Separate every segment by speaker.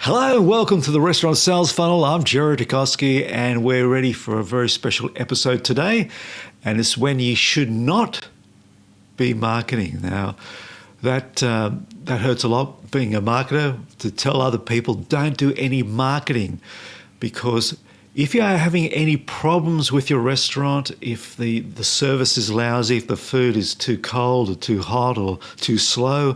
Speaker 1: Hello, welcome to the Restaurant Sales Funnel. I'm Jerry Dukoski, and we're ready for a very special episode today. And it's when you should not be marketing. Now, that hurts a lot, being a marketer, to tell other people don't do any marketing, because if you are having any problems with your restaurant, if the service is lousy, if the food is too cold or too hot or too slow,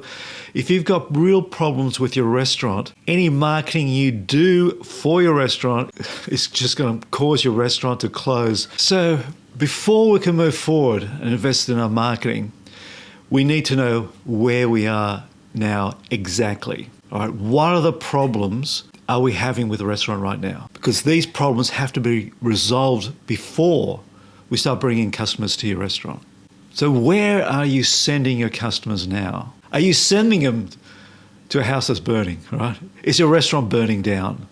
Speaker 1: if you've got real problems with your restaurant, any marketing you do for your restaurant is just going to cause your restaurant to close. So before we can move forward and invest in our marketing, we need to know where we are now exactly. All right, what are the problems are we having with the restaurant right now? Because these problems have to be resolved before we start bringing customers to your restaurant. So where are you sending your customers now? Are you sending them to a house that's burning, right? Is your restaurant burning down?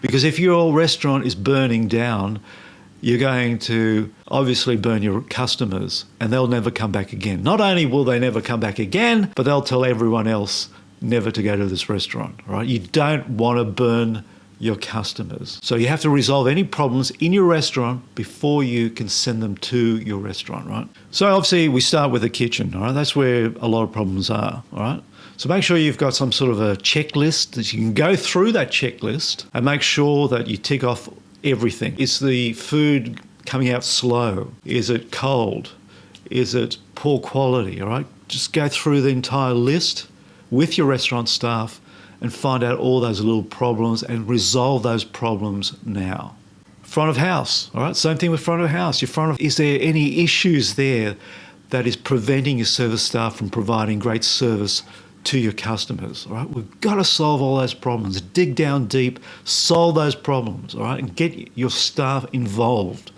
Speaker 1: Because if your restaurant is burning down, you're going to obviously burn your customers and they'll never come back again. Not only will they never come back again, but they'll tell everyone else never to go to this restaurant, right? You don't want to burn your customers. So you have to resolve any problems in your restaurant before you can send them to your restaurant, right? So obviously we start with the kitchen, all right? That's where a lot of problems are, all right? So make sure you've got some sort of a checklist that you can go through that checklist and make sure that you tick off everything. Is the food coming out slow? Is it cold? Is it poor quality, all right? Just go through the entire list with your restaurant staff and find out all those little problems and resolve those problems now. Front of house, all right? Same thing with front of house. Is there any issues there that is preventing your service staff from providing great service to your customers, all right? We've got to solve all those problems. Dig down deep, solve those problems, all right? And get your staff involved,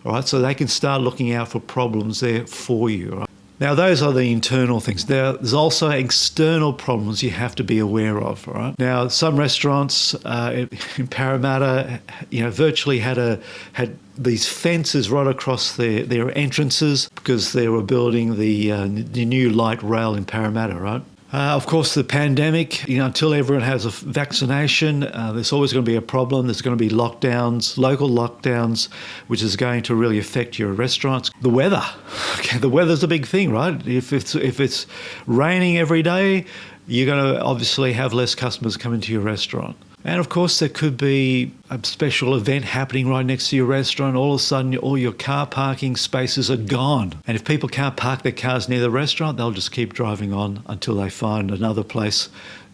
Speaker 1: all right? So they can start looking out for problems there for you, all right? Now, those are the internal things. There's also external problems you have to be aware of, all right? Now, some restaurants in Parramatta, virtually had these fences right across their entrances because they were building the new light rail in Parramatta, right? Of course, the pandemic, until everyone has a vaccination, there's always going to be a problem. There's going to be lockdowns, local lockdowns, which is going to really affect your restaurants. The weather, okay, the weather's a big thing, right? If it's raining every day, you're going to obviously have less customers coming to your restaurant. And of course, there could be a special event happening right next to your restaurant. All of a sudden, all your car parking spaces are gone. And if people can't park their cars near the restaurant, they'll just keep driving on until they find another place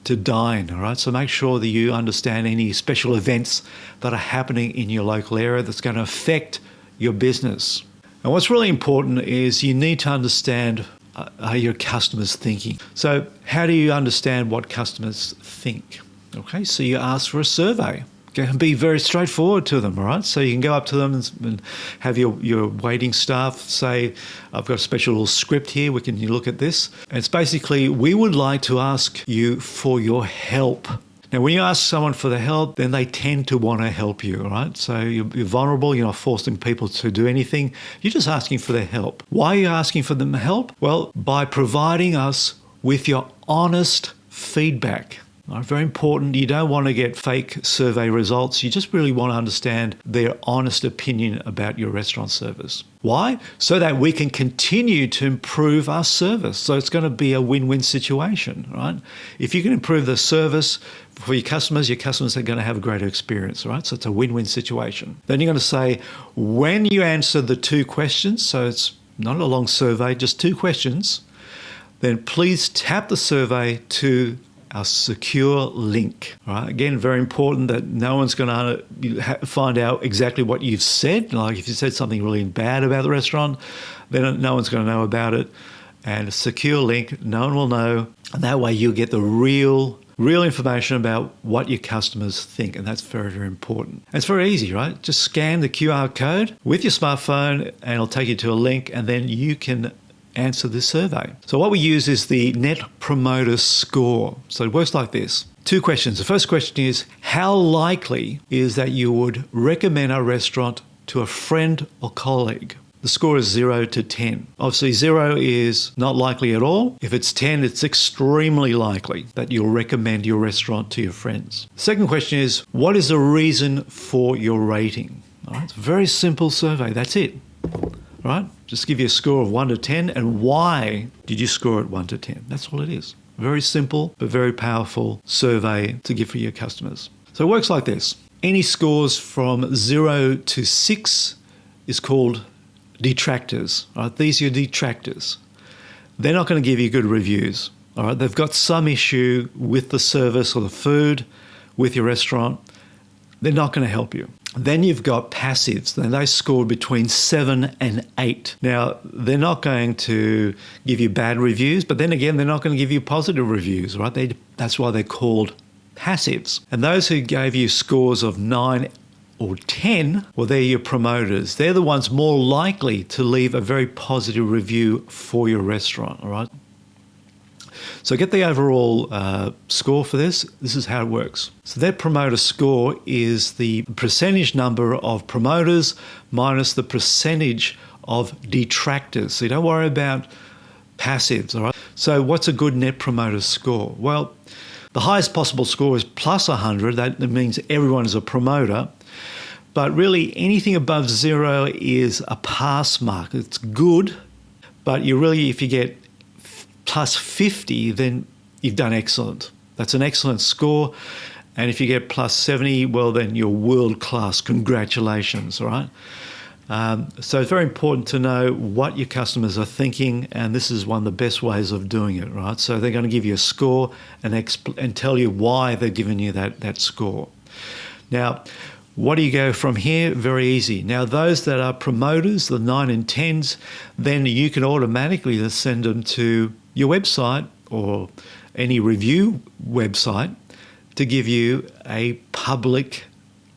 Speaker 1: to dine, all right? So make sure that you understand any special events that are happening in your local area that's going to affect your business. And what's really important is you need to understand are your customers thinking. So how do you understand what customers think? Okay, so you ask for a survey. Okay, and be very straightforward to them, all right? So you can go up to them and have your waiting staff say, I've got a special little script here, you look at this. And it's basically, we would like to ask you for your help. Now, when you ask someone for the help, then they tend to want to help you, all right? So you're vulnerable, you're not forcing people to do anything. You're just asking for their help. Why are you asking for them help? Well, by providing us with your honest feedback. Very important. You don't want to get fake survey results. You just really want to understand their honest opinion about your restaurant service. Why? So that we can continue to improve our service. So it's going to be a win-win situation, right? If you can improve the service for your customers are going to have a greater experience, right? So it's a win-win situation. Then you're going to say, when you answer the 2 questions, so it's not a long survey, just 2 questions, then please tap the survey to our secure link. All right? Again, very important that no one's going to find out exactly what you've said. Like if you said something really bad about the restaurant, then no one's going to know about it. And a secure link, no one will know. And that way you'll get the real information about what your customers think. And that's very, very important. And it's very easy, right? Just scan the QR code with your smartphone and it'll take you to a link, and then you can answer this survey. So what we use is the Net Promoter Score. So it works like this. 2 questions. The first question is, how likely is that you would recommend our restaurant to a friend or colleague? The score is 0 to 10. Obviously, 0 is not likely at all. If it's 10, it's extremely likely that you'll recommend your restaurant to your friends. Second question is, what is the reason for your rating? All right, it's a very simple survey. That's it. All right, just give you a score of 1 to 10, and why did you score it 1 to 10? That's all it is. Very simple, but very powerful survey to give for your customers. So it works like this. Any scores from 0 to 6 is called detractors. Right? These are your detractors. They're not going to give you good reviews. All right? They've got some issue with the service or the food with your restaurant. They're not going to help you. Then you've got passives. Then they scored between 7 and 8. Now, they're not going to give you bad reviews, but then again, they're not going to give you positive reviews, right? That's why they're called passives. And those who gave you scores of 9 or 10, well, they're your promoters. They're the ones more likely to leave a very positive review for your restaurant, all right? So get the overall score for this. This is how it works. So that promoter score is the percentage number of promoters minus the percentage of detractors. So you don't worry about passives, all right? So what's a good net promoter score? Well, the highest possible score is plus 100. That means everyone is a promoter. But really, anything above 0 is a pass mark. It's good, but if you get plus 50, then you've done excellent. That's an excellent score. And if you get plus 70, well, then you're world class. Congratulations, all right? So it's very important to know what your customers are thinking, and this is one of the best ways of doing it, right? So they're going to give you a score and tell you why they're giving you that score. Now, what do you go from here? Very easy. Now, those that are promoters, the 9 and 10s, then you can automatically send them to your website or any review website to give you a public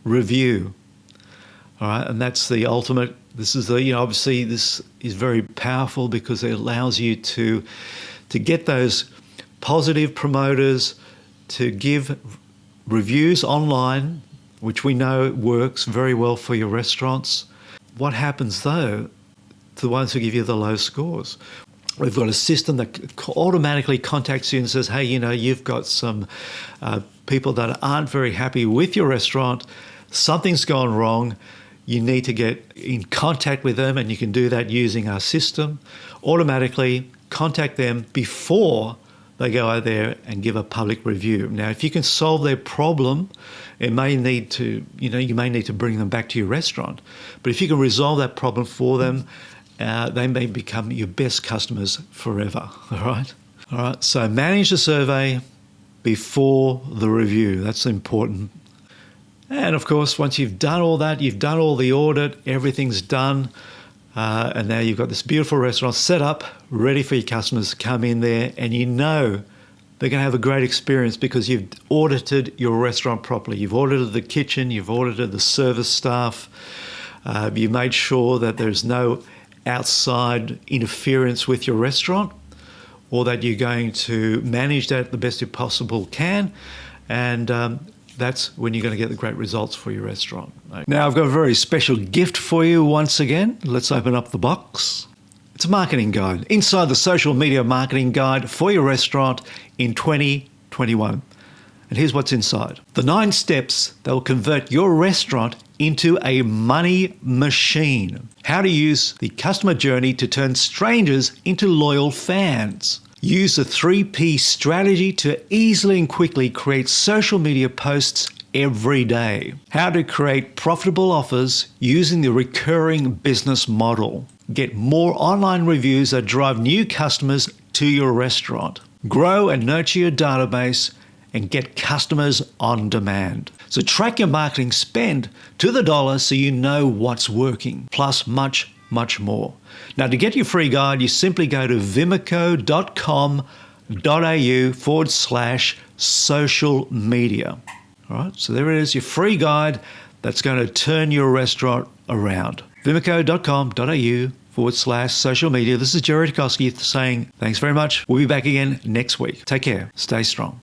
Speaker 1: review. All right, and that's the ultimate. This is obviously this is very powerful because it allows you to get those positive promoters to give reviews online, which we know works very well for your restaurants. What happens though to the ones who give you the low scores? We've got a system that automatically contacts you and says, hey, you've got some people that aren't very happy with your restaurant. Something's gone wrong. You need to get in contact with them, and you can do that using our system. Automatically contact them before they go out there and give a public review. Now, if you can solve their problem, you may need to bring them back to your restaurant. But if you can resolve that problem for them, they may become your best customers forever, all right? All right, so manage the survey before the review. That's important. And of course, once you've done all that, you've done all the audit, everything's done, and now you've got this beautiful restaurant set up, ready for your customers to come in there, and they're going to have a great experience because you've audited your restaurant properly. You've audited the kitchen, you've audited the service staff, you made sure that there's no outside interference with your restaurant, or that you're going to manage that the best you possible can, and that's when you're going to get the great results for your restaurant. Now, I've got a very special gift for you once again. Let's open up the box. It's a marketing guide, inside the social media marketing guide for your restaurant in 2021. And here's what's inside. The 9 steps that will convert your restaurant into a money machine. How to use the customer journey to turn strangers into loyal fans. Use the 3P strategy to easily and quickly create social media posts every day. How to create profitable offers using the recurring business model. Get more online reviews that drive new customers to your restaurant. Grow and nurture your database and get customers on demand. So track your marketing spend to the dollar so you know what's working, plus much more. Now, to get your free guide, you simply go to vimico.com.au/social media. All right, so there it is, your free guide that's going to turn your restaurant around. vimico.com.au/social media. This is Jerry Tukoski saying thanks very much. We'll be back again next week. Take care. Stay strong.